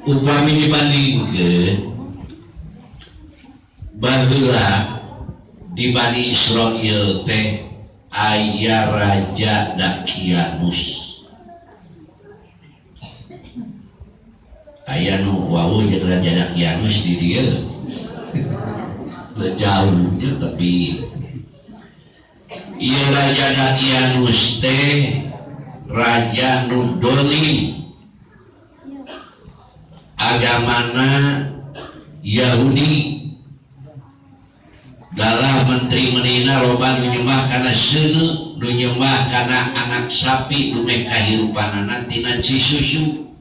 upami dibandingkeun baheula di Bani Israil teh aya Raja Dakianus, aya nu wau jeung Raja Dakianus di dieu jauhnya, tapi ieu Raja Dakianus teh raja nu dolim, agamana Yahudi, dalam menteri menina loba nu nyembah kana seuneu, nu nyembah kana anak sapi, nu meh kahirupanana tina cisusu,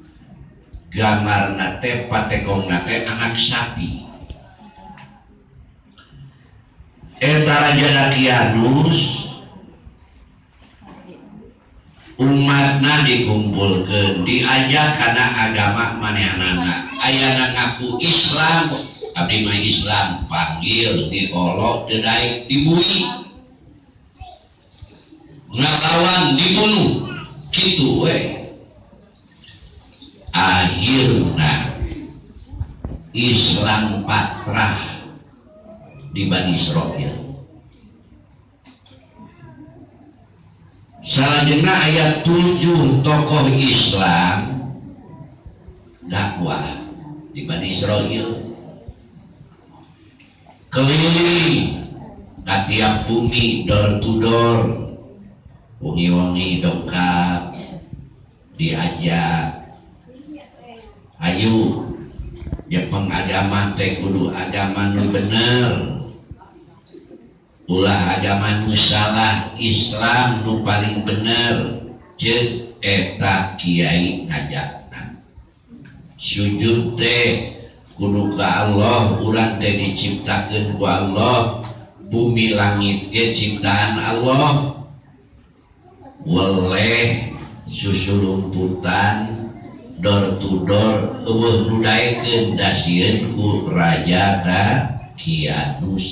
gambarna teh patekongna teh anak sapi. Eta Raja Dakianus umatna dikumpulkeun, diajak kana agama manehanana, ayana ngaku Islam, abdi mah Islam, panggil diolok teu daek dibui, ngalawan dibunuh, kitu we. Akhirna Islam patrah di Bani Israil. Selanjutnya ayat 7 tokoh Islam dakwah di Bani Israil, keliling ka tiap bumi, door to door, wengi-wengi dongkap, diajak, ayo ya pengagama teh kudu agama nu bener, ulah agama nu salah, Islam nu paling bener, ceuk eta kiai ngajakna. Sujud teh kudu ka Allah, urang teh diciptakeun ku Allah, bumi langit ge ciptaan Allah, weleh susulumputan door to door eueuh nu daekeun dasieun ku Raja Dakianus.